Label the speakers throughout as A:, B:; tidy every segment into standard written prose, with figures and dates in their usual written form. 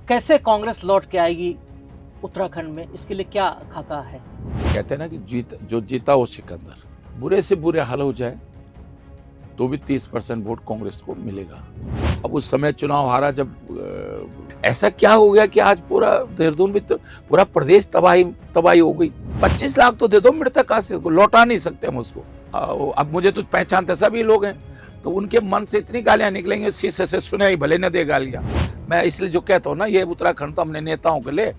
A: कैसे कांग्रेस लौट के आएगी उत्तराखंड में, इसके लिए क्या खाका है?
B: कहते हैं ना कि जो जीता वो सिकंदर। बुरे से बुरे हाल हो जाए तो भी 30% वोट कांग्रेस को मिलेगा। अब उस समय चुनाव हारा जब ऐसा क्या हो गया कि आज पूरा देहरादून में तो पूरा प्रदेश तबाही हो गई। 25 लाख तो दे दो मृतक, लौटा नहीं सकते हम उसको। अब मुझे तो पहचानते सभी लोग हैं, तो उनके मन से इतनी गालियां निकलेंगे, शीशे से सुने ही भले न दे गालियां। मैं इसलिए जो कहता हूँ ना, ये उत्तराखंड तो हमने नेताओं के लिए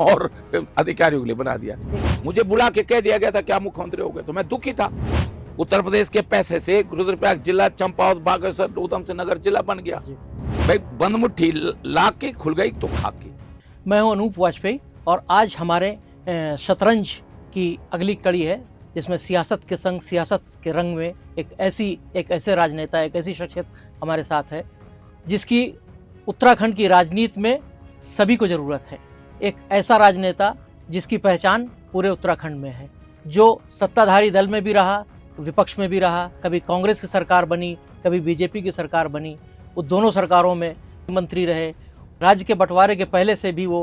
B: और अधिकारियों के लिए बना दिया। मुझे बुला के कह दिया गया था क्या मुख्यमंत्री हो गए, तो मैं दुखी था। उत्तर प्रदेश के पैसे से रुद्रप्रयाग जिला, चंपावत, बागेश्वर, ऊधम सिंह नगर जिला बन गया। भाई बंद मुट्ठी ला के खुल गई तो खा के।
A: मैं हूं अनूप वाजपेयी और आज हमारे शतरंज की अगली कड़ी है, जिसमें सियासत के संग सियासत के रंग में एक ऐसे राजनेता, एक ऐसी शख्सियत हमारे साथ है जिसकी उत्तराखंड की राजनीति में सभी को ज़रूरत है। एक ऐसा राजनेता जिसकी पहचान पूरे उत्तराखंड में है, जो सत्ताधारी दल में भी रहा, विपक्ष में भी रहा, कभी कांग्रेस की सरकार बनी, कभी बीजेपी की सरकार बनी, वो दोनों सरकारों में मंत्री रहे। राज्य के बंटवारे के पहले से भी वो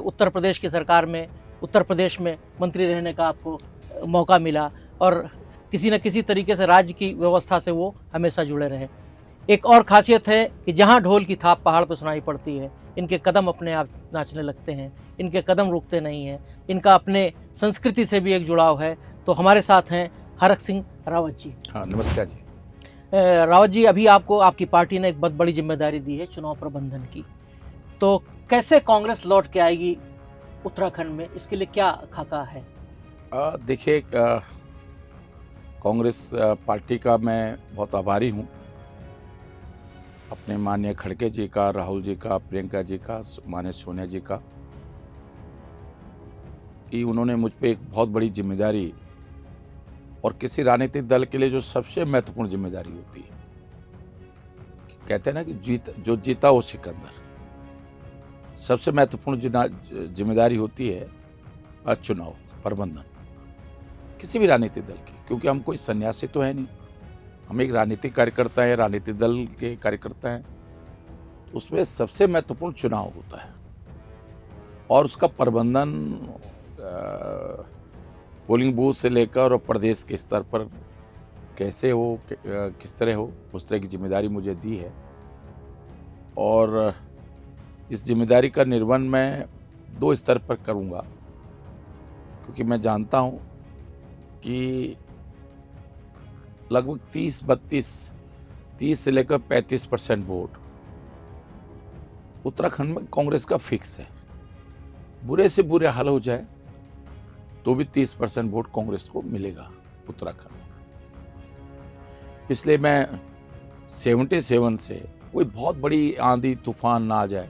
A: उत्तर प्रदेश की सरकार में, उत्तर प्रदेश में मंत्री रहने का आपको मौका मिला और किसी न किसी तरीके से राज्य की व्यवस्था से वो हमेशा जुड़े रहे। एक और खासियत है कि जहाँ ढोल की थाप पहाड़ पर सुनाई पड़ती है, इनके कदम अपने आप नाचने लगते हैं, इनके कदम रुकते नहीं हैं, इनका अपने संस्कृति से भी एक जुड़ाव है। तो हमारे साथ हैं हरक सिंह रावत जी।
B: हाँ, नमस्कार जी।
A: रावत जी, अभी आपको आपकी पार्टी ने एक बहुत बड़ी जिम्मेदारी दी है चुनाव प्रबंधन की, तो कैसे कांग्रेस लौट के आएगी उत्तराखंड में, इसके लिए क्या खाका है?
B: देखिए, कांग्रेस पार्टी का मैं बहुत आभारी हूँ, अपने माननीय खड़गे जी का, राहुल जी का, प्रियंका जी का, माननीय सोनिया जी का, कि उन्होंने मुझ पे एक बहुत बड़ी जिम्मेदारी, और किसी राजनीतिक दल के लिए जो सबसे महत्वपूर्ण जिम्मेदारी होती है, कहते हैं ना कि जो जीता वो सिकंदर। सबसे महत्वपूर्ण जिम्मेदारी होती है चुनाव प्रबंधन किसी भी राजनीतिक दल की, क्योंकि हम कोई सन्यासी तो है नहीं, हम एक राजनीतिक कार्यकर्ता है, राजनीतिक दल के कार्यकर्ता हैं। तो उसमें सबसे महत्वपूर्ण चुनाव होता है और उसका प्रबंधन पोलिंग बूथ से लेकर और प्रदेश के स्तर पर कैसे हो, किस तरह हो, उस तरह की जिम्मेदारी मुझे दी है। और इस जिम्मेदारी का निर्वहन मैं 2 स्तर पर करूँगा, क्योंकि मैं जानता हूँ कि लगभग 30 से लेकर 35% वोट उत्तराखंड में कांग्रेस का फिक्स है। बुरे से बुरे हाल हो जाए तो भी 30% वोट कांग्रेस को मिलेगा उत्तराखंड में। इसलिए मैं 77 से कोई बहुत बड़ी आंधी तूफान ना आ जाए,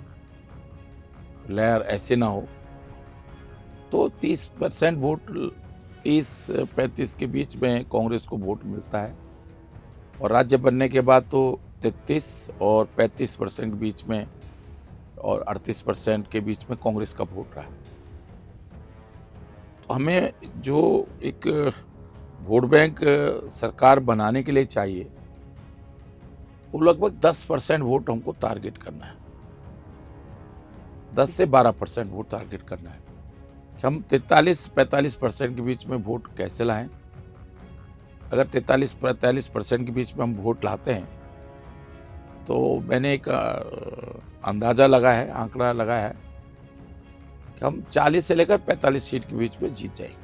B: लहर ऐसे ना हो, तो 30% वोट, 30-35 के बीच में कांग्रेस को वोट मिलता है। और राज्य बनने के बाद तो 33 और 35% के बीच में और 38% के बीच में कांग्रेस का वोट रहा है। तो हमें जो एक वोट बैंक सरकार बनाने के लिए चाहिए, वो लगभग 10% वोट हमको टारगेट करना है। 10 से 12% वोट टारगेट करना है। हम 43-45% के बीच में वोट कैसे लाएं? अगर 43-45% के बीच में हम वोट लाते हैं, तो मैंने एक अंदाज़ा लगा है, आंकड़ा लगाया है कि हम 40 से लेकर 45 सीट के बीच में जीत जाएंगे।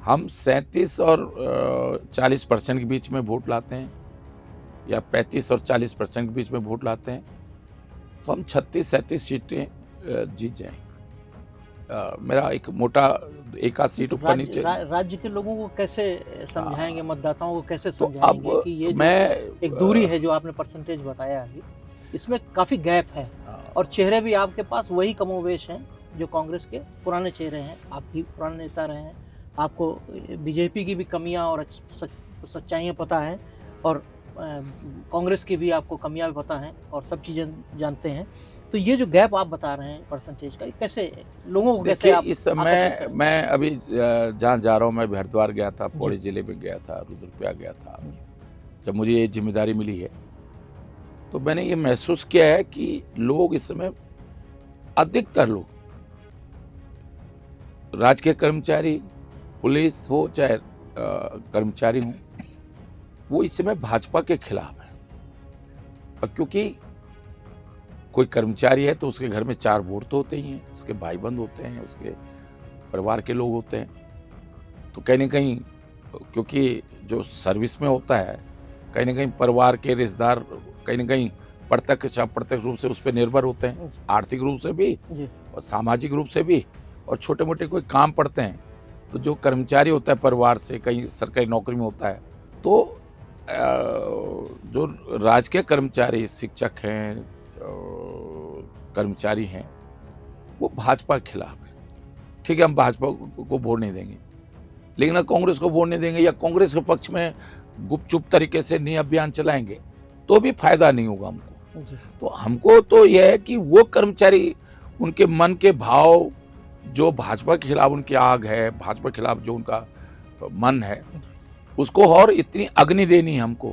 B: हम 37 और 40% के बीच में वोट लाते हैं, या 35 और 40% के बीच में वोट लाते हैं, तो हम 36-37 सीटें जीत जाएंगे। मेरा एक मोटा एक आध सीट ऊपर नीचे।
A: राज्य के लोगों को कैसे समझाएंगे, मतदाताओं को कैसे
B: तो
A: समझाएंगे कि ये
B: मैं
A: एक दूरी है जो आपने परसेंटेज बताया अभी, इसमें काफ़ी गैप है और चेहरे भी आपके पास वही कमोवेश हैं जो कांग्रेस के पुराने चेहरे हैं। आप भी पुराने नेता रहे हैं, आपको बीजेपी की भी कमियां और सच्चाइयां पता है, और कांग्रेस की भी आपको कमियां भी पता हैं, और सब चीज़ें जानते हैं। तो ये जो गैप आप बता रहे हैं परसेंटेज का, कैसे लोगों को कैसे आप?
B: इस समय मैं अभी जहाँ जा रहा हूँ, मैं हरिद्वार गया था, पौड़ी जिले में गया था, रुद्रप्रयाग गया था। जब मुझे ये जिम्मेदारी मिली है, तो मैंने ये महसूस किया है कि लोग इस समय, अधिकतर लोग, राजकीय कर्मचारी, पुलिस हो चाहे कर्मचारी हो, वो इस समय भाजपा के खिलाफ है। और क्योंकि कोई कर्मचारी है तो उसके घर में 4 वोट तो होते ही हैं, उसके भाई बंद होते हैं, उसके परिवार के लोग होते हैं। तो कहीं ना कहीं, क्योंकि जो सर्विस में होता है, कहीं ना कहीं परिवार के रिश्तेदार कहीं ना कहीं प्रत्यक्ष अप्रत्यक्ष रूप से उस पर निर्भर होते हैं, आर्थिक रूप से भी और सामाजिक रूप से भी। और छोटे मोटे कोई काम पड़ते हैं तो जो कर्मचारी होता है परिवार से, कहीं सरकारी नौकरी में होता है, तो जो राजकीय कर्मचारी, शिक्षक हैं, कर्मचारी हैं, वो भाजपा के खिलाफ है। ठीक है, हम भाजपा को वोट नहीं देंगे, लेकिन अगर कांग्रेस को वोट नहीं देंगे या कांग्रेस के पक्ष में गुपचुप तरीके से नहीं अभियान चलाएंगे तो भी फायदा नहीं होगा हमको। तो हमको तो यह है कि वो कर्मचारी, उनके मन के भाव, जो भाजपा के खिलाफ उनकी आग है, भाजपा के खिलाफ जो उनका मन है, उसको और इतनी अग्नि देनी है हमको,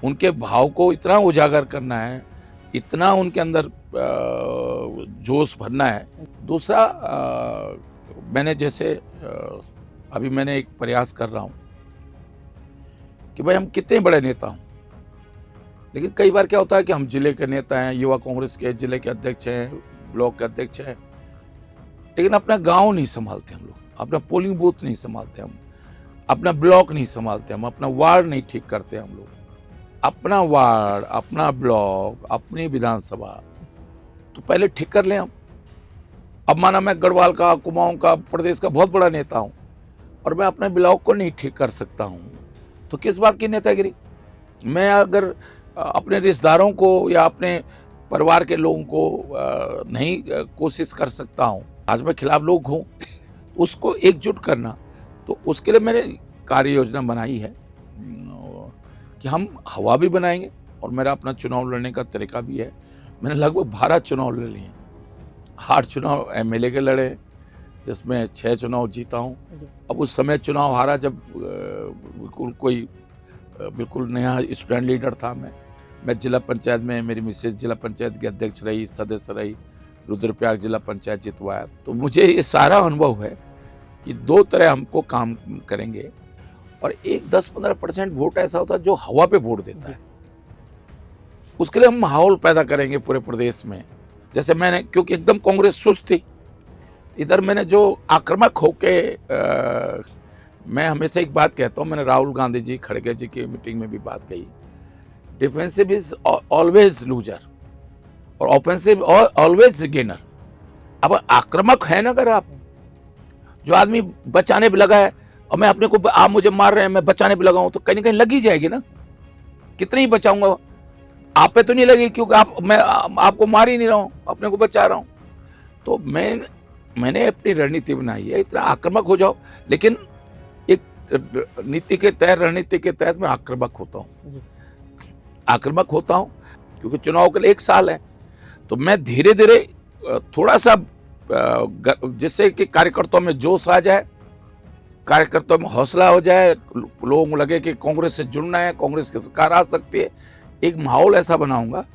B: उनके भाव को इतना उजागर करना है, इतना उनके अंदर जोश भरना है। दूसरा, मैंने जैसे अभी मैंने एक प्रयास कर रहा हूँ कि भाई हम कितने बड़े नेता हों, लेकिन कई बार क्या होता है कि हम जिले के नेता हैं, युवा कांग्रेस के जिले के अध्यक्ष हैं, ब्लॉक के अध्यक्ष हैं, लेकिन अपना गांव नहीं संभालते हम लोग, अपना पोलिंग बूथ नहीं संभालते हम, अपना ब्लॉक नहीं संभालते हम, अपना वार्ड नहीं ठीक करते हम लोग। अपना वार्ड, अपना ब्लॉक, अपनी विधानसभा तो पहले ठीक कर लें हम। अब माना मैं गढ़वाल का, कुमाऊं का, प्रदेश का बहुत बड़ा नेता हूं और मैं अपने ब्लॉक को नहीं ठीक कर सकता हूं, तो किस बात की नेतागिरी? मैं अगर अपने रिश्तेदारों को या अपने परिवार के लोगों को नहीं कोशिश कर सकता हूं, भाजपा के खिलाफ लोग हों, उसको एकजुट करना, तो उसके लिए मैंने कार्य योजना बनाई है कि हम हवा भी बनाएंगे और मेरा अपना चुनाव लड़ने का तरीका भी है। मैंने लगभग 12 चुनाव लड़ लिए, 8 चुनाव एमएलए के लड़े, जिसमें 6 चुनाव जीता हूँ। अब उस समय चुनाव हारा जब बिल्कुल नया स्टूडेंट लीडर था मैं जिला पंचायत में, मेरी मिसेज जिला पंचायत की अध्यक्ष रही, सदस्य रही, रुद्रप्रयाग जिला पंचायत जितवाया। तो मुझे ये सारा अनुभव है कि 2 तरह हमको काम करेंगे, और एक 10-15% वोट ऐसा होता है जो हवा पे वोट देता है, उसके लिए हम माहौल पैदा करेंगे पूरे प्रदेश में। जैसे मैंने, क्योंकि एकदम कांग्रेस सुस्त थी, इधर मैंने जो आक्रामक होके, मैं हमेशा एक बात कहता हूँ, मैंने राहुल गांधी जी, खड़गे जी की मीटिंग में भी बात कही, डिफेंसिव इज ऑलवेज लूजर और ऑफेंसिव ऑलवेज गेनर। अब आक्रामक है ना, अगर आप, जो आदमी बचाने पे लगा है और मैं अपने को, आप मुझे मार रहे हैं, मैं बचाने पे लगा हूं, तो कहीं ना कहीं लगी जाएगी ना। कितनी ही बचाऊंगा, आप पे तो नहीं लगेगी, क्योंकि मैं आपको मार ही नहीं रहा हूं, अपने को बचा रहा हूं। तो मैंने अपनी रणनीति बनाई है, इतना आक्रामक हो जाओ, लेकिन एक नीति के तहत, रणनीति के तहत मैं आक्रामक होता हूं, क्योंकि चुनाव के लिए 1 साल है। तो मैं धीरे धीरे थोड़ा सा, जिससे कि कार्यकर्ताओं में जोश आ जाए, कार्यकर्ताओं में हौसला हो जाए, लोगों को लगे कि कांग्रेस से जुड़ना है, कांग्रेस की सरकार आ सकती है, एक माहौल ऐसा बनाऊंगा।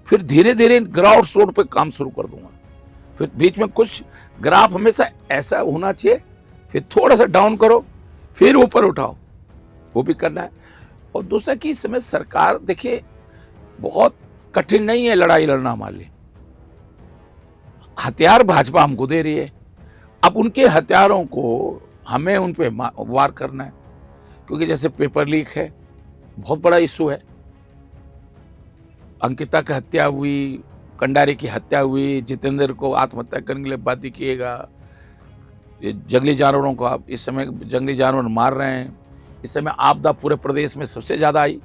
B: फिर धीरे धीरे ग्राउंड फ्लोर पे काम शुरू कर दूंगा। फिर बीच में कुछ ग्राफ हमेशा ऐसा होना चाहिए, फिर थोड़ा सा डाउन करो, फिर ऊपर उठाओ, वो भी करना है। और दूसरा कि इस समय सरकार, देखिए, बहुत कठिन नहीं है लड़ाई लड़ना हमारे लिए। हथियार भाजपा हमको दे रही है, अब उनके हथियारों को हमें उन पे वार करना है। क्योंकि जैसे पेपर लीक है, बहुत बड़ा इशू है, अंकिता की हत्या हुई, कंडारी की हत्या हुई, जितेंद्र को आत्महत्या करने के लिए बाध्य किएगा, ये जंगली जानवरों को, आप इस समय जंगली जानवर मार रहे हैं, इस समय आपदा पूरे प्रदेश में सबसे ज़्यादा आई।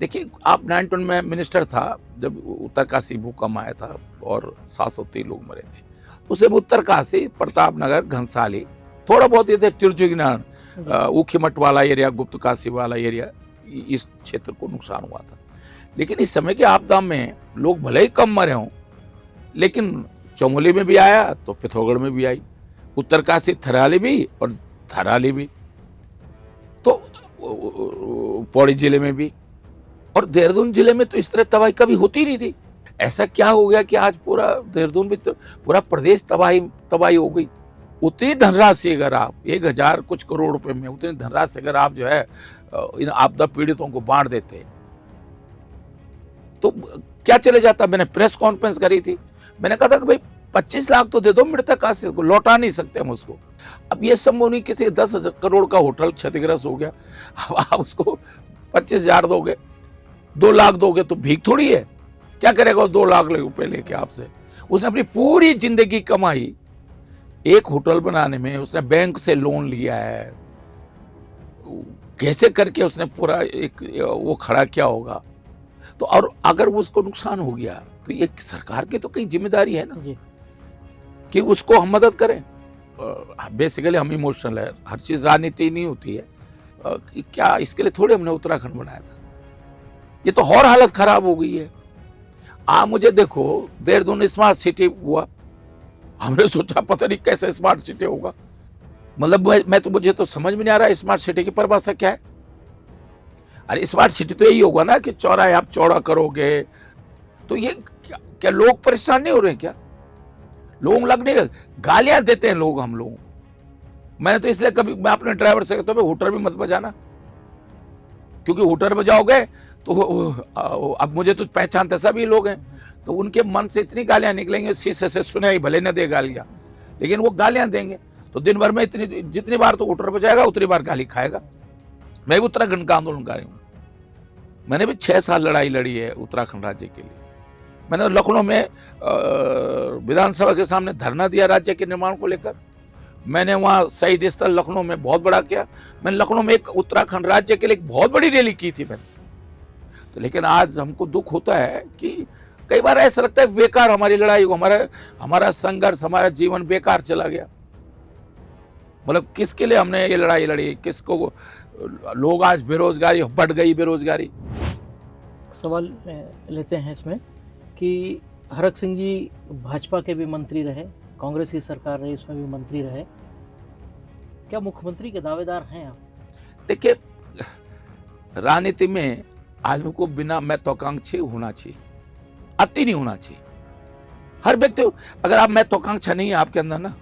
B: देखिए, आप 91 में मिनिस्टर था जब उत्तरकाशी भूकंप आया था और 703 लोग मरे थे। उसे उत्तरकाशी, प्रतापनगर, घनसाली, थोड़ा बहुत ये थे तिरजुगिनान, ऊखीमठ वाला एरिया, गुप्तकाशी वाला एरिया, इस क्षेत्र को नुकसान हुआ था। लेकिन इस समय की आपदा में लोग भले ही कम मरे हों, लेकिन चमोली में भी आया तो पिथौरागढ़ में भी आई, उत्तरकाशी, थराली भी और थराली भी, तो पौड़ी जिले में भी, और देहरादून जिले में तो इस तरह तबाही कभी होती नहीं थी। ऐसा क्या हो गया कि आज पूरा देहरादून में तो पूरा प्रदेश तबाही हो गई। उतनी धनराशि अगर आप 1000 कुछ करोड़ रुपए में उतनी धनराशि अगर आप जो है इन आपदा पीड़ितों को बांट देते तो क्या चले जाता। मैंने प्रेस कॉन्फ्रेंस करी थी, मैंने कहा था कि भाई 25 लाख तो दे दो, मृतक हासिल को लौटा नहीं सकते हम उसको। अब ये संभव नहीं, किसी 10 करोड़ का होटल क्षतिग्रस्त हो गया, अब आप उसको 25,000 दोगे, 2 लाख दोगे तो भीख थोड़ी है। क्या करेगा 2 लाख रुपए लेके आपसे? उसने अपनी पूरी जिंदगी कमाई एक होटल बनाने में, उसने बैंक से लोन लिया है, कैसे करके उसने पूरा एक वो खड़ा किया होगा। तो और अगर उसको नुकसान हो गया तो ये सरकार की तो कई जिम्मेदारी है ना
A: जी।
B: कि उसको हम मदद करें। बेसिकली हम इमोशनल है, हर चीज राजनीति नहीं होती है। क्या इसके लिए थोड़े हमने उत्तराखंड बनाया था? ये तो और हालत खराब हो गई है। आप मुझे देखो, देहरादून स्मार्ट सिटी हुआ, हमने सोचा पता नहीं कैसे स्मार्ट सिटी होगा। मतलब मैं तो मुझे तो समझ में नहीं आ रहा स्मार्ट सिटी की परिभाषा क्या है। अरे स्मार्ट सिटी तो यही होगा ना कि चौराहे आप चौड़ा करोगे। तो ये क्या लोग परेशान नहीं हो रहे हैं क्या? लोग लग नहीं रहे, गालियां देते हैं लोग हम लोग। मैंने तो इसलिए कभी मैं अपने ड्राइवर से कहता हूं हूटर भी मत बजाना, क्योंकि हूटर बजाओगे तो अब मुझे तो पहचानते सभी लोग हैं, तो उनके मन से इतनी गालियां निकलेंगे, शीशे से सुने ही भले न दे गालियां, लेकिन वो गालियां देंगे तो दिन भर में जितनी बार तो हूटर बजाएगा उतनी बार गाली खाएगा। मैं भी उत्तराखंड का आंदोलनकारी हूँ, मैंने भी 6 साल लड़ाई लड़ी है उत्तराखंड राज्य के लिए। मैंने लखनऊ में विधानसभा के सामने धरना दिया राज्य के निर्माण को लेकर। मैंने वहाँ शहीद स्थल लखनऊ में बहुत बड़ा किया। मैंने लखनऊ में एक उत्तराखंड राज्य के लिए एक बहुत बड़ी रैली की थी मैंने। तो लेकिन आज हमको दुख होता है कि कई बार ऐसा लगता है बेकार हमारी लड़ाई को, हमारा संघर्ष, हमारा जीवन बेकार चला गया। मतलब किसके लिए हमने ये लड़ाई लड़ी, किसको? लोग आज बेरोजगारी बढ़ गई, बेरोजगारी।
A: सवाल लेते हैं इसमें कि हरक सिंह जी भाजपा के भी मंत्री रहे, कांग्रेस की सरकार रही उसमें भी मंत्री रहे, क्या मुख्यमंत्री के दावेदार हैं आप?
B: देखिए, राजनीति में आदमी को बिना महत्वाकांक्षी होना चाहिए, अति नहीं होना चाहिए। हर व्यक्ति, अगर आप महत्वाकांक्षा नहीं है आपके अंदर ना,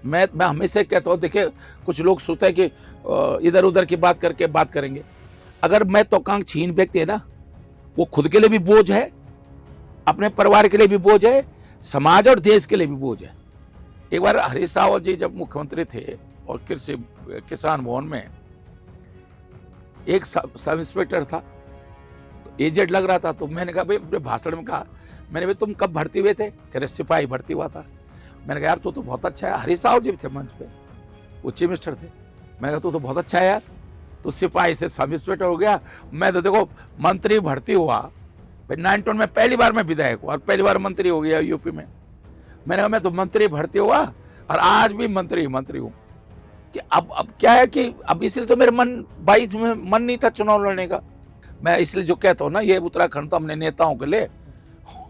B: मैं हमेशा कहता हूँ, देखिए कुछ लोग सोचते हैं कि इधर उधर की बात करके बात करेंगे। अगर महत्वाकांक्षीहीन व्यक्ति है ना, वो खुद के लिए भी बोझ है, अपने परिवार के लिए भी बोझ है, समाज और देश के लिए भी बोझ है। एक बार हरीश रावत जी जब मुख्यमंत्री थे और कृषि किसान भवन में एक सब इंस्पेक्टर था, तो एजेड लग रहा था, तो मैंने कहा, भाई भाषण में कहा, मैंने भाई तुम कब भर्ती हुए थे? कह रहे सिपाही भर्ती हुआ था। मैंने कहा यार तो बहुत अच्छा है। हरीश रावत जी थे मंच पे, वो चीफ मिनिस्टर थे। मैंने कहा तो बहुत अच्छा है यार, तो सिपाही से सब इंस्पेक्टर हो गया। मैं तो देखो मंत्री भर्ती हुआ, फिर 92 में पहली बार मैं विधायक हुआ और पहली बार मंत्री हो गया यूपी में। मैंने कहा मैं तो मंत्री भर्ती हुआ और आज भी मंत्री हूँ। कि अब क्या है कि अब इसलिए तो मेरे मन 22 में मन नहीं था चुनाव लड़ने का। मैं इसलिए जो कहता हूँ ना, ये उत्तराखंड तो हमने नेताओं के लिए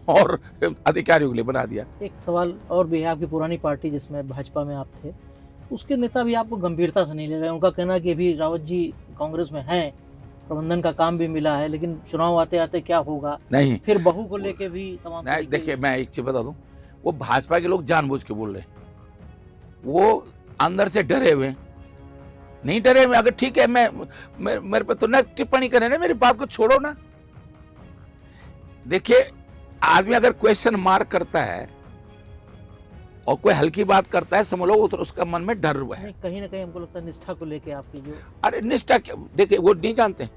B: और अधिकारियों के लिए बना दिया।
A: एक सवाल और भी है, आपकी पुरानी पार्टी जिसमें भाजपा में आप थे, उसके नेता भी आपको गंभीरता से नहीं ले रहे हैं। उनका कहना है कि अभी रावत जी कांग्रेस में हैं, प्रबंधन का काम भी मिला है, लेकिन चुनाव आते आते क्या होगा,
B: नहीं
A: फिर बहू को लेके भी तमाम।
B: देखिए मैं एक चीज बता दूं, वो भाजपा के लोग जानबूझ के बोल रहे हैं, वो अंदर से डरे हुए नहीं डरे हुए। अगर ठीक है, मेरे पे तो न टिप्पणी करें ना, मेरी बात को छोड़ो ना। देखिए आदमी अगर क्वेश्चन मार्क करता है और कोई हल्की बात करता है, समझ लो तो उसका मन में डर हुआ है।
A: कहीं ना कहीं हमको लगता है निष्ठा को लेके आपकी जो,
B: अरे निष्ठा क्या, देखिए वो नहीं जानते।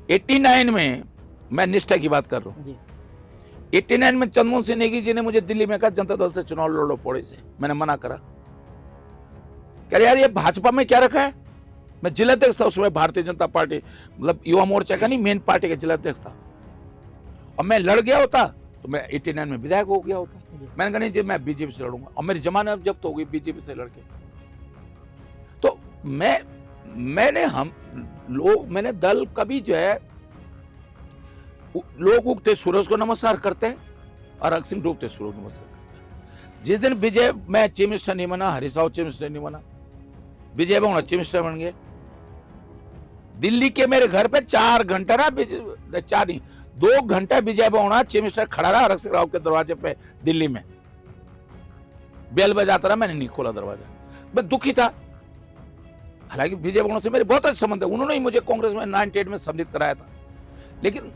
B: 89 में मैं निष्ठा की बात कर रहा हूँ। 89 में चंद्रमोहन सिंह नेगी जी ने मुझे दिल्ली में कहा जनता दल से चुनाव लड़ो पौड़े से। मैंने मना करा, कह रहे यार ये भाजपा में क्या रखा है। मैं जिलाध्यक्ष था उसमें, भारतीय जनता पार्टी मतलब युवा मोर्चा का नहीं, मेन पार्टी का जिलाध्यक्ष था, और मैं लड़ गया होता तो मैं 89 में विधायक हो गया होता। मैंने कहा नहीं जी मैं बीजेपी से लड़ूंगा, और मेरी जमानत जब्त हो गई बीजेपी से लड़के। तो मैंने दल कभी जो है, लोग उगते सूरज को नमस्कार करते हैं और अक्सिम डूबते सूरज को नमस्कार करते हैं। जिस दिन विजय, मैं चीफ मिनिस्टर नहीं बना, हरीश रावत चीफ मिनिस्टर नहीं बना, विजय बहुगुणा चीफ मिनिस्टर बन गए, दिल्ली के मेरे घर पे 4 घंटा ना 4 नहीं 2 घंटा विजय बहुना चीफ मिनिस्टर खड़ा रहा हरक सिंह रावत के दरवाजे पे दिल्ली में। बेल बजाता रहा, मैंने नहीं खोला दरवाजा, मैं दुखी था। हालांकि विजय बहुना से मेरे बहुत अच्छे संबंध है, उन्होंने ही मुझे कांग्रेस में 98 में सम्मिलित कराया था, लेकिन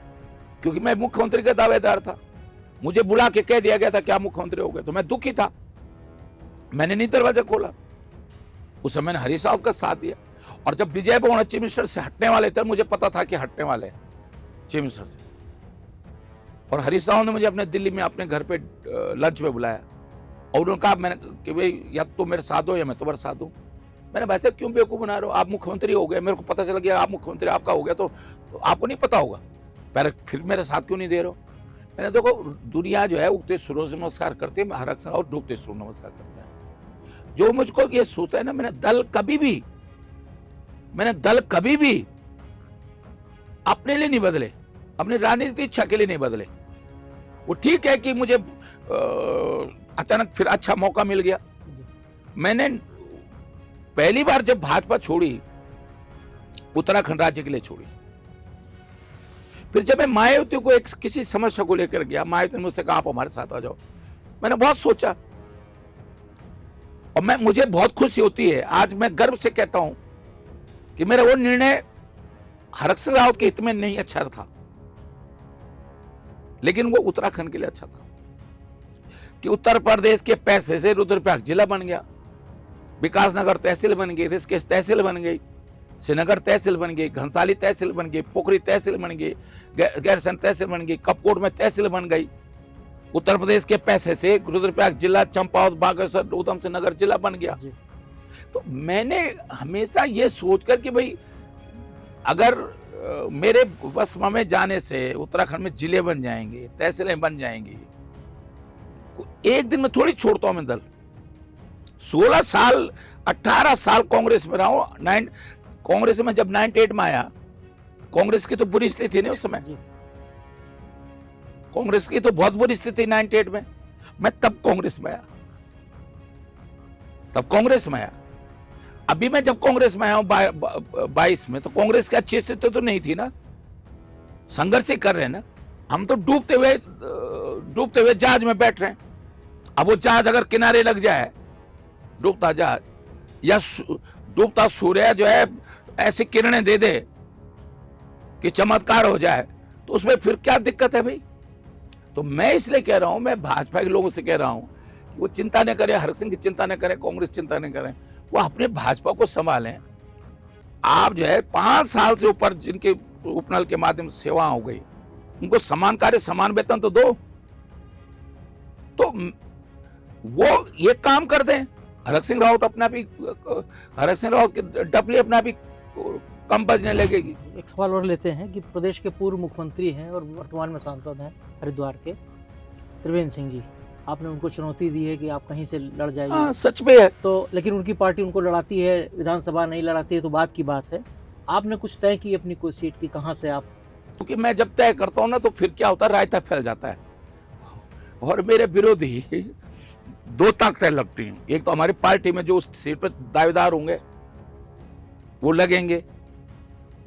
B: क्योंकि मैं मुख्यमंत्री का दावेदार था, मुझे बुला के कह दिया गया था कि आप मुख्यमंत्री हो गए, तो मैं दुखी था, मैंने नहीं दरवाजा खोला। उस समय मैंने हरीश रावत का साथ दिया, और जब विजय बहुना चीफ मिनिस्टर से हटने वाले थे, मुझे पता था कि हटने वाले हैं चीफ मिनिस्टर से, और हरीश रावत ने मुझे अपने दिल्ली में अपने घर पे लंच में बुलाया, और उन्होंने कहा मैंने कि भाई या तो मेरे साथ हो या मैं तुम्हारे साथ हूँ। मैंने वैसे क्यों बेवकूफ़ बना रहे हो, आप मुख्यमंत्री हो गए, मेरे को पता चल गया आप मुख्यमंत्री आपका हो गया, तो आपको नहीं पता होगा, फिर मेरे साथ क्यों नहीं दे रहे हो। मैंने देखो दुनिया जो है उगते सूरज नमस्कार करती है, हरक सिंह रावत डूबते सूरज नमस्कार करता है। जो मुझको ये सोचता है ना, मैंने दल कभी भी अपने लिए नहीं बदले, अपनी राजनीतिक इच्छा के लिए नहीं बदले। वो ठीक है कि मुझे अचानक फिर अच्छा मौका मिल गया। मैंने पहली बार जब भाजपा छोड़ी, उत्तराखंड राज्य के लिए छोड़ी, फिर जब मैं मायावती को एक किसी समस्या को लेकर गया, मायावती ने मुझसे कहा आप हमारे साथ आ जाओ, मैंने बहुत सोचा, और मुझे बहुत खुशी होती है, आज मैं गर्व से कहता हूं कि मेरा वो निर्णय हरक सिंह रावत के हित में नहीं अच्छा था, लेकिन वो उत्तराखंड के लिए अच्छा था, कि उत्तर प्रदेश के पैसे से रुद्रप्रयाग जिला बन गया, विकासनगर तहसील बन गई, ऋषिकेश तहसील बन गई, श्रीनगर तहसील बन गई, घनसाली तहसील बन गई, पोखरी तहसील बन गई, गैरसैंण तहसील बन गई, कपकोट में तहसील बन गई। उत्तर प्रदेश के पैसे से रुद्रप्रयाग जिला, चंपावत, बागेश्वर, उधम सिंह नगर जिला बन गया। तो मैंने हमेशा ये सोचकर कि भाई अगर मेरे बस में जाने से उत्तराखंड में जिले बन जाएंगे, तहसीलें बन जाएंगी, एक दिन में थोड़ी छोड़ता हूं मैं दल। 16 साल 18 साल कांग्रेस में रहा हूं। कांग्रेस में जब 98 में आया, कांग्रेस की तो बुरी स्थिति नहीं उस समय, कांग्रेस की तो बहुत बुरी स्थिति 98 में, मैं तब कांग्रेस में आया, अभी मैं जब कांग्रेस में आया हूं 22 में, तो कांग्रेस की अच्छी स्थिति तो नहीं थी ना, संघर्ष ही कर रहे हैं ना हम, तो डूबते हुए जहाज में बैठ रहे हैं। अब वो जहाज अगर किनारे लग जाए, डूबता जहाज या डूबता सूर्य जो है ऐसी किरणें दे दे कि चमत्कार हो जाए, तो उसमें फिर क्या दिक्कत है भाई। तो मैं इसलिए कह रहा हूं, मैं भाजपा के लोगों से कह रहा हूं कि वो चिंता न करें, हरक सिंह की चिंता न करें, कांग्रेस चिंता न करें, वो अपने भाजपा को संभालें। आप जो है 5 साल से ऊपर जिनके उपनल के माध्यम से सेवा हो गई, उनको समान कार्य समान वेतन तो दो, तो वो ये काम कर दें। हरक सिंह रावत की डपली अपना भी कम बजने लगेगी।
A: एक सवाल और लेते हैं कि प्रदेश के पूर्व मुख्यमंत्री हैं और वर्तमान में सांसद हैं हरिद्वार के त्रिवेंद्र सिंह जी, आपने उनको चुनौती दी है कि आप कहीं से लड़ जाइए।
B: हाँ, सच में है।
A: तो लेकिन उनकी पार्टी उनको लड़ाती है, विधानसभा नहीं लड़ाती है, तो बात की बात है। आपने कुछ तय की अपनी कोई सीट की, कहाँ से आप?
B: क्योंकि मैं जब तय करता हूँ ना, तो फिर क्या होता है, रायता फैल जाता है, और मेरे विरोधी 2 ताकतें लगती हैं। एक तो हमारी पार्टी में जो उस सीट पर दावेदार होंगे वो लगेंगे,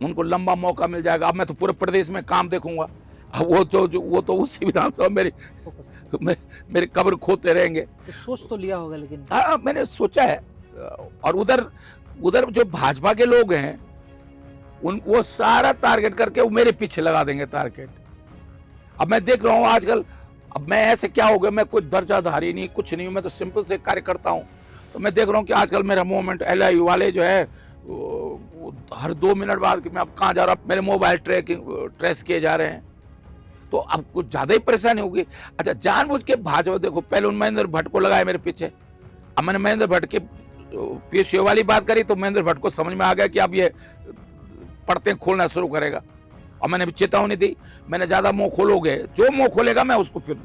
B: उनको लंबा मौका मिल जाएगा। अब मैं तो पूरे प्रदेश में काम देखूंगा, अब वो तो उसी विधानसभा मेरी कब्र खोदते रहेंगे।
A: तो सोच तो लिया होगा, लेकिन
B: हाँ, मैंने सोचा है। और उधर जो भाजपा के लोग हैं, वो सारा टारगेट करके वो मेरे पीछे लगा देंगे टारगेट। अब मैं देख रहा हूँ आजकल, अब मैं ऐसे क्या हो गया, मैं कुछ दर्जाधारी नहीं, कुछ नहीं हूँ, मैं तो सिंपल से कार्य करता हूँ। तो मैं देख रहा हूँ कि आजकल मेरा मूवमेंट LIU वाले जो है वो हर 2 मिनट बाद कि मैं अब कहाँ जा रहा हूँ, मेरे मोबाइल ट्रेस किए जा रहे हैं। तो अब कुछ ज्यादा ही परेशानी होगी। अच्छा, जानबूझ के भाजपा, देखो पहले महेंद्र भट्ट को लगाया मेरे पीछे, अब मैंने महेंद्र भट्ट की PSU वाली बात करी, तो महेंद्र भट्ट को समझ में आ गया कि अब ये पढ़ते खोलना शुरू करेगा, और मैंने भी चेतावनी दी, मैंने ज्यादा मुंह खोलोगे, जो मुंह खोलेगा मैं उसको फिर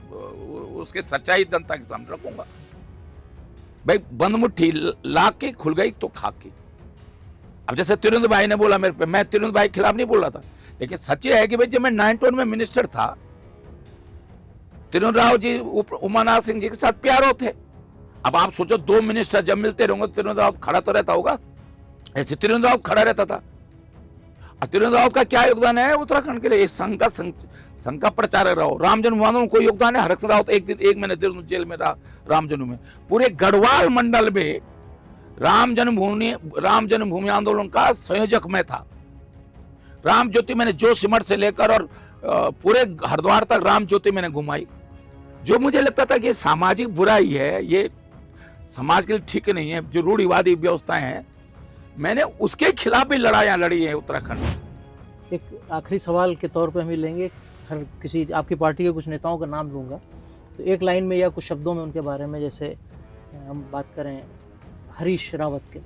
B: उसके सच्चाई जनता के सामने रखूंगा। भाई बंद मुट्ठी ला के खुल गई तो खा के। अब जैसे तिरुंद भाई ने बोला मेरे पे, मैं तिरुंद भाई के खिलाफ नहीं बोल रहा था, लेकिन सच है कि भाई जब मैं 91 में मिनिस्टर था, तिरुंद राव जी उमानाथ सिंह जी के साथ प्यार होते। अब आप सोचो 2 मिनिस्टर जब मिलते रहेंगे, तिरुंद राव खड़ा तो रहता होगा, ऐसे तिरुंद राव खड़ा रहता था। त्रिवेंद्र रावत का क्या योगदान है उत्तराखंड के लिए? ये संघ का प्रचारक रहो। राम जन्मभूमि में कोई योगदान है? हरक रावत एक महीने जेल में रहा राम जन्मभूमि में। पूरे गढ़वाल मंडल में राम जन्मभूमि आंदोलन का संयोजक मैं था। राम ज्योति मैंने जोशीमठ से लेकर और पूरे हरिद्वार तक राम ज्योति मैंने घुमाई। जो मुझे लगता था कि ये सामाजिक बुराई है, ये समाज के लिए ठीक नहीं है, जो रूढ़िवादी व्यवस्थाएं हैं, मैंने उसके खिलाफ भी लड़ाइयां लड़ी है उत्तराखंड में।
A: एक आखिरी सवाल के तौर पे हम ही लेंगे, हर किसी आपकी पार्टी के कुछ नेताओं का नाम लूँगा, तो एक लाइन में या कुछ शब्दों में उनके बारे में, जैसे हम बात करें हरीश रावत के।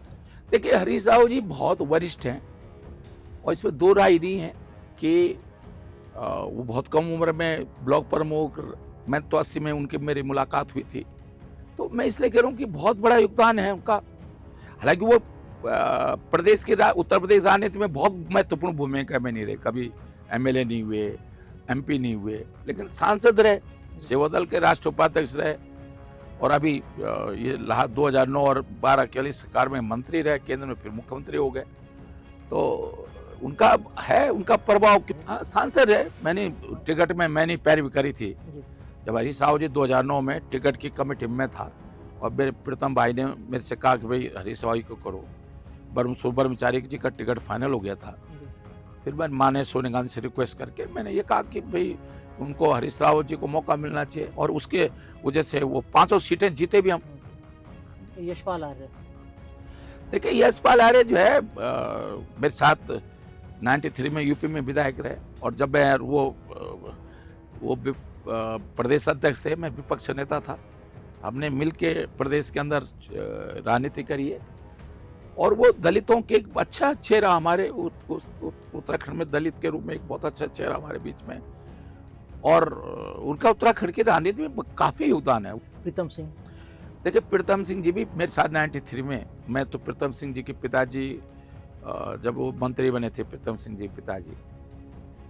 B: देखिए, हरीश रावत जी बहुत वरिष्ठ हैं और इसमें दो राय नहीं है कि वो बहुत कम उम्र में ब्लॉक प्रमुख, मैं तो 80 में उनकी मेरी मुलाकात हुई थी, तो मैं इसलिए कह रहा हूँ कि बहुत बड़ा योगदान है उनका। हालांकि वो प्रदेश के उत्तर प्रदेश राजनीति में बहुत महत्वपूर्ण भूमिका में नहीं रहे, कभी एमएलए नहीं हुए, एमपी नहीं हुए, लेकिन सांसद रहे, सेवा दल के राष्ट्रीय उपाध्यक्ष रहे और अभी ये 2009 और 12 के सरकार में मंत्री रहे, केंद्र में फिर मुख्यमंत्री हो गए। तो उनका प्रभाव कितना। सांसद है, मैंने टिकट में मैंने पैरवी करी थी जब हरीश रावत जी 2009 में टिकट की कमेटी में था और मेरे प्रीतम भाई ने मेरे से कहा कि भाई हरीश रावत को करो। ब्रह्मचारी जी का टिकट फाइनल हो गया था। फिर मैं माने सोनिया गांधी से रिक्वेस्ट करके मैंने ये कहा कि भाई उनको हरीश रावत जी को मौका मिलना चाहिए और उसके वजह से वो 500 सीटें जीते भी हम।
A: यशपाल आर्य,
B: देखिए यशपाल आर्य जो है मेरे साथ 93 में यूपी में विधायक रहे और जब मैं वो प्रदेश अध्यक्ष थे, मैं विपक्ष नेता था, हमने मिलके प्रदेश के अंदर राजनीति करी है और वो दलितों के एक अच्छा चेहरा हमारे उत्तराखंड में, दलित के रूप में एक बहुत अच्छा चेहरा हमारे बीच में, और उनका उत्तराखंड की राजनीति में काफी योगदान है।
A: प्रीतम सिंह,
B: देखिए प्रीतम सिंह जी भी मेरे साथ 93 में, मैं तो प्रीतम सिंह जी के पिताजी जब वो मंत्री बने थे, प्रीतम सिंह जी पिताजी,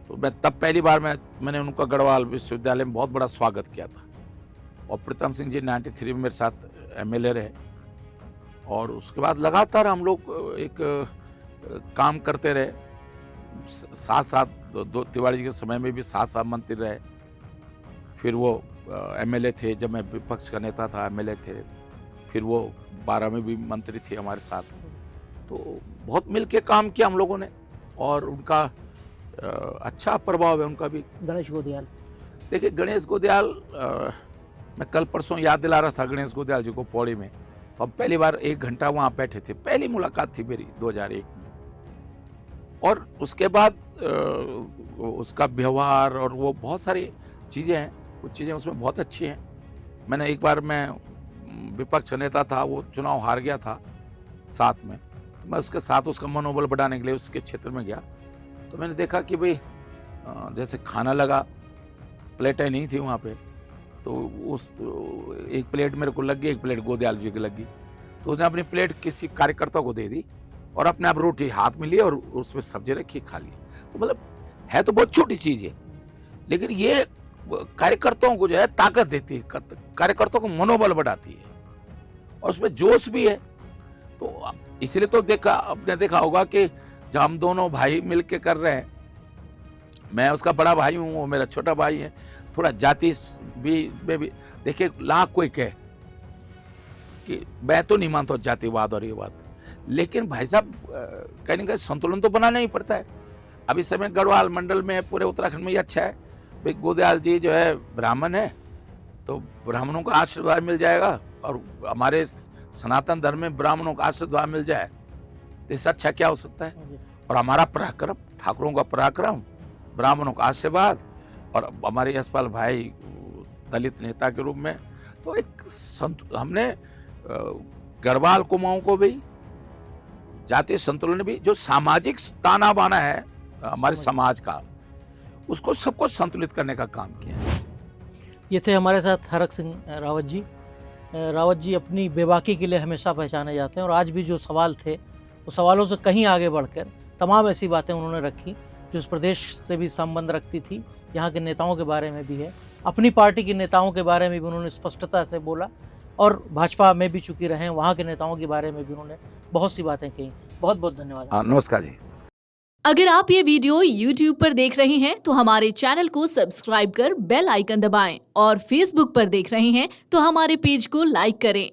B: तो मैं तब पहली बार मैंने उनका गढ़वाल विश्वविद्यालय में बहुत बड़ा स्वागत किया था और प्रीतम सिंह जी 93 में मेरे साथ एमएलए रहे और उसके बाद लगातार हम लोग एक काम करते रहे, साथ दो तिवारी जी के समय में भी साथ मंत्री रहे। फिर वो एमएलए थे जब मैं विपक्ष का नेता था, एमएलए थे, फिर वो 12 में भी मंत्री थे हमारे साथ। तो बहुत मिल के काम किया हम लोगों ने और उनका अच्छा प्रभाव है उनका भी।
A: गणेश गोदियाल,
B: देखिए गणेश गोदियाल, मैं कल परसों याद दिला रहा था गणेश गोदियाल जी को पौड़ी में, तो हम पहली बार 1 घंटा वहाँ बैठे थे, पहली मुलाकात थी मेरी 2001 में और उसके बाद उसका व्यवहार और वो बहुत सारी चीज़ें हैं, कुछ चीज़ें उसमें बहुत अच्छी हैं। मैंने एक बार, मैं विपक्ष नेता था, वो चुनाव हार गया था साथ में, तो मैं उसके साथ उसका मनोबल बढ़ाने के लिए उसके क्षेत्र में गया, तो मैंने देखा कि भाई जैसे खाना लगा, प्लेटें नहीं थी वहाँ पे, तो उस एक प्लेट मेरे को लग गई, एक प्लेट गोदियाल जी की लग गई, तो उसने अपनी प्लेट किसी कार्यकर्ता को दे दी और अपने आप रोटी हाथ में ली और उसमें सब्जी रखी, खा ली। तो मतलब है तो बहुत छोटी चीज़ है, लेकिन ये कार्यकर्ताओं को जो है ताकत देती है, कार्यकर्ताओं को मनोबल बढ़ाती है और उसमें जोश भी है। तो इसलिए तो आपने देखा होगा कि जब हम दोनों भाई मिलके कर रहे हैं, मैं उसका बड़ा भाई हूँ, वो मेरा छोटा भाई है, थोड़ा जाति भी देखिए, लाख कोई कहे कि मैं तो नहीं मानता जातिवाद और ये बात, लेकिन भाई साहब कहीं ना कहीं संतुलन तो बनाना ही पड़ता है। अभी समय गढ़वाल मंडल में, पूरे उत्तराखंड में ये अच्छा है भाई, गोदियाल जी जो है ब्राह्मण है तो ब्राह्मणों का आशीर्वाद मिल जाएगा और हमारे सनातन धर्म में ब्राह्मणों का आशीर्वाद मिल जाए, इससे अच्छा क्या हो सकता है। और हमारा पराक्रम, ठाकुरों का पराक्रम, ब्राह्मणों का आशीर्वाद और हमारे यशपाल भाई दलित नेता के रूप में, तो एक हमने गढ़वाल कुमाऊं को भी, जातीय संतुलन भी, जो सामाजिक ताना बाना है हमारे समाज का, उसको सबको संतुलित करने का काम किया।
A: ये थे हमारे साथ हरक सिंह रावत जी। रावत जी अपनी बेबाकी के लिए हमेशा पहचाने जाते हैं और आज भी जो सवाल थे, वो सवालों से कहीं आगे बढ़कर तमाम ऐसी बातें उन्होंने रखी जो इस प्रदेश से भी संबंध रखती थी, यहाँ के नेताओं के बारे में भी है, अपनी पार्टी के नेताओं के बारे में भी उन्होंने स्पष्टता से बोला और भाजपा में भी चुकी रहे हैं, वहाँ के नेताओं के बारे में भी उन्होंने बहुत सी बातें कही। बहुत बहुत धन्यवाद।
B: नमस्कार जी।
C: अगर आप ये वीडियो YouTube पर देख रहे हैं तो हमारे चैनल को सब्सक्राइब कर बेल आइकन दबाएं और Facebook पर देख रहे हैं तो हमारे पेज को लाइक करें।